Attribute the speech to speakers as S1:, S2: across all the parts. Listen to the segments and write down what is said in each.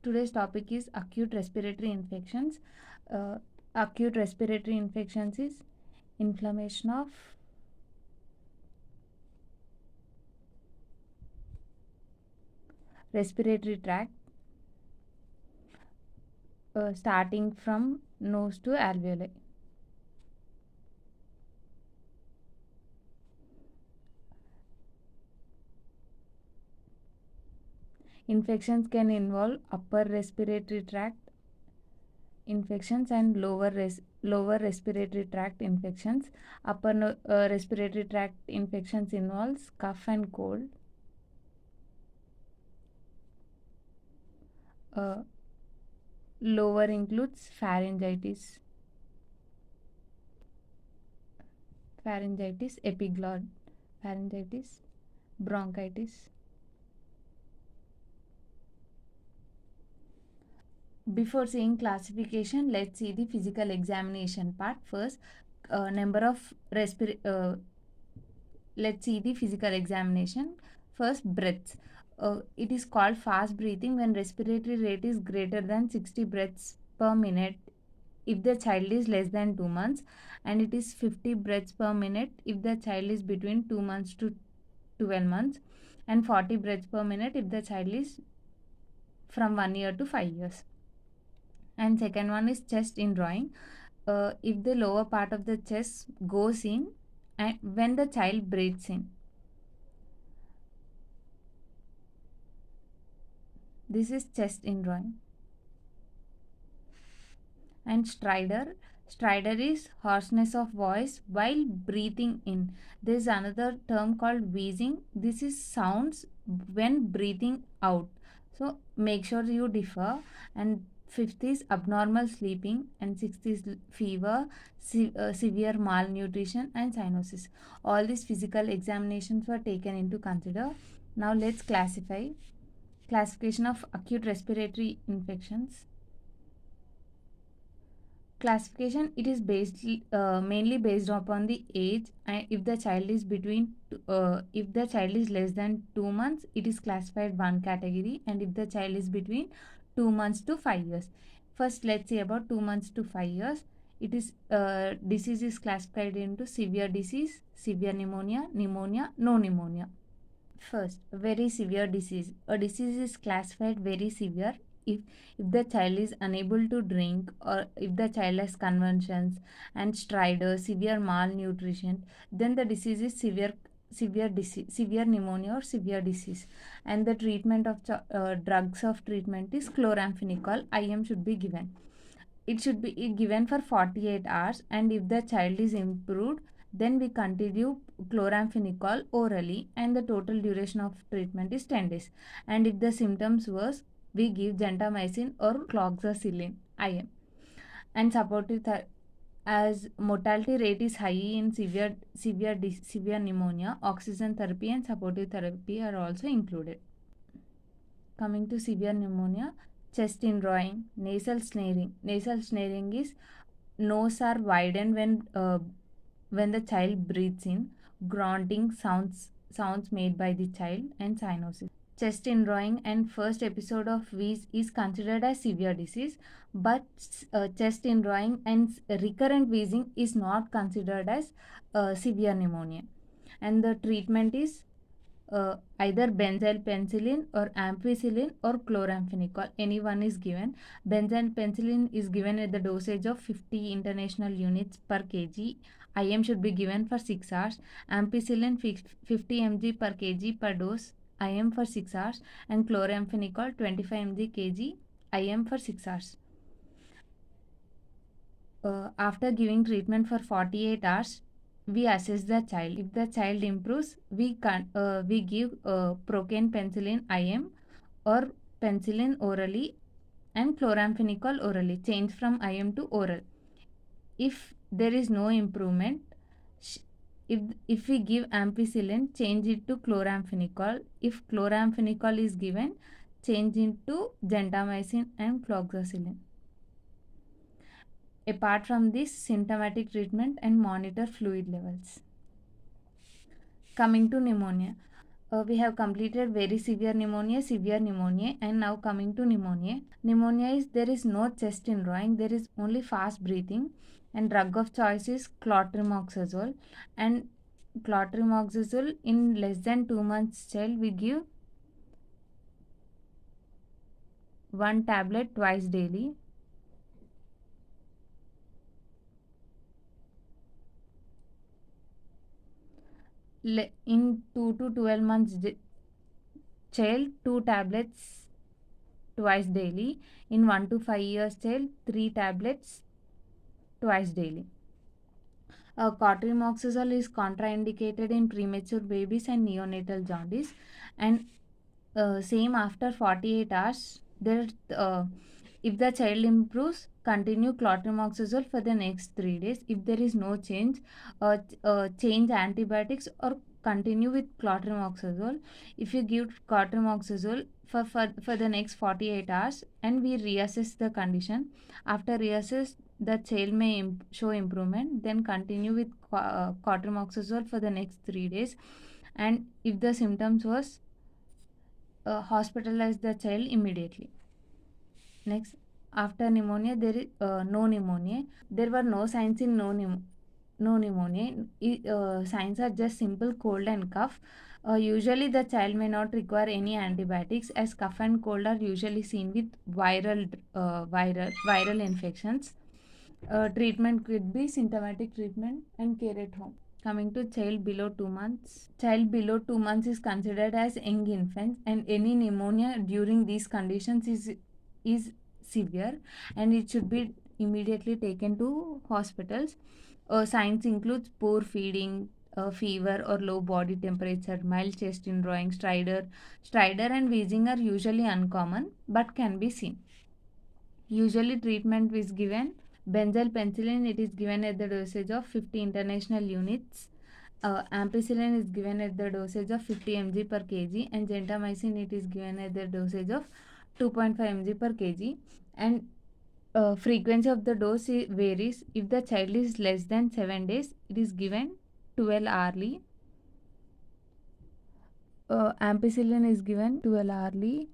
S1: Today's topic is acute respiratory infections. Acute respiratory infections is inflammation of respiratory tract starting from nose to alveoli. Infections can involve upper respiratory tract infections and lower respiratory tract infections. Upper respiratory tract infections involves cough and cold. Lower includes pharyngitis, epiglottis, pharyngitis, bronchitis. Before seeing classification, let's see the physical examination part first. Number of let's see the physical examination. First, breaths. It is called fast breathing when respiratory rate is greater than 60 breaths per minute if the child is less than 2 months, and it is 50 breaths per minute if the child is between 2 months to 12 months, and 40 breaths per minute if the child is from 1 year to 5 years. And second one is chest indrawing. If the lower part of the chest goes in and when the child breathes in, this is chest indrawing. And stridor is hoarseness of voice while breathing in. There is another term called wheezing. This is sounds when breathing out. So make sure you differ. And fifth is abnormal sleeping, and sixth is fever, severe malnutrition, and cyanosis. All these physical examinations were taken into consider. Now let's classify. Classification of acute respiratory infections. Classification, it is mainly based upon the age, and if the child is less than 2 months, it is classified one category, and if the child is between 2 months to 5 years. First, let's see about 2 months to 5 years. It is disease is classified into severe disease, severe pneumonia, no pneumonia. First, very severe disease. A disease is classified very severe if the child is unable to drink, or if the child has convulsions and stridor, severe malnutrition, then the disease is severe pneumonia or severe disease. And the treatment of drugs of treatment is chloramphenicol. IM should be given. It should be given for 48 hours, and if the child is improved, then we continue chloramphenicol orally, and the total duration of treatment is 10 days. And if the symptoms worse, we give gentamicin or cloxacillin IM. And as mortality rate is high in severe pneumonia, oxygen therapy and supportive therapy are also included. Coming to severe pneumonia, chest indrawing, nasal snaring. Nasal snaring is nose are widened when the child breathes in, grunting sounds made by the child, and cyanosis. Chest indrawing and first episode of wheeze is considered as severe disease, but chest indrawing and recurrent wheezing is not considered as severe pneumonia. And the treatment is either benzyl penicillin or ampicillin or chloramphenicol. Any one is given. Benzyl penicillin is given at the dosage of 50 international units per kg. IM should be given for 6 hours. Ampicillin 50 mg per kg per dose. IM for 6 hours. And chloramphenicol 25 mg kg. IM for 6 hours. After giving treatment for 48 hours, we assess the child. If the child improves, we give procaine penicillin IM or penicillin orally and chloramphenicol orally. Change from IM to oral. If there is no improvement, if we give ampicillin, change it to chloramphenicol. If chloramphenicol is given, change it to gentamicin and cloxacillin. Apart from this, symptomatic treatment and monitor fluid levels. Coming to pneumonia. We have completed very severe pneumonia, and now coming to pneumonia. Pneumonia is there is no chest in drawing, there is only fast breathing, and drug of choice is clotrimazole. And clotrimazole in less than 2 months child we give one tablet twice daily. In 2 to 12 months child, 2 tablets twice daily. In 1 to 5 years child, 3 tablets twice daily. Cotrimoxazole is contraindicated in premature babies and neonatal jaundice, and same after 48 hours. If the child improves, continue clotrimazole for the next 3 days. If there is no change, change antibiotics or continue with clotrimazole. If you give clotrimazole for the next 48 hours and we reassess the condition, after reassess the child may show improvement, then continue with clotrimazole for the next 3 days. And if the symptoms was, hospitalize the child immediately. Next, after pneumonia, there is no pneumonia. There were no signs in no pneumonia. Signs are just simple cold and cough. Usually, the child may not require any antibiotics, as cough and cold are usually seen with viral infections. Treatment could be symptomatic treatment and care at home. Coming to child below 2 months. Child below 2 months is considered as young infants, and any pneumonia during these conditions is severe, and it should be immediately taken to hospitals. Signs includes poor feeding, fever or low body temperature, mild chest in drawing, stridor and wheezing are usually uncommon but can be seen. Usually treatment is given benzyl penicillin. It is given at the dosage of 50 international units. Ampicillin is given at the dosage of 50 mg per kg, and gentamicin it is given at the dosage of 2.5 mg per kg. And frequency of the dose varies. If the child is less than 7 days, it is given 12 hourly. Ampicillin is given 12 hourly,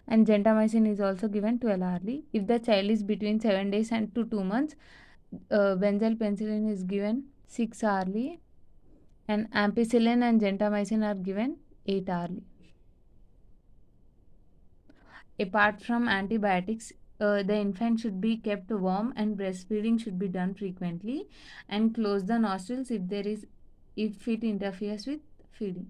S1: and gentamicin is also given 12 hourly. If the child is between 7 days and to 2 months, benzyl penicillin is given 6 hourly, and ampicillin and gentamicin are given 8 hourly. Apart from antibiotics, the infant should be kept warm, and breastfeeding should be done frequently, and close the nostrils if it interferes with feeding.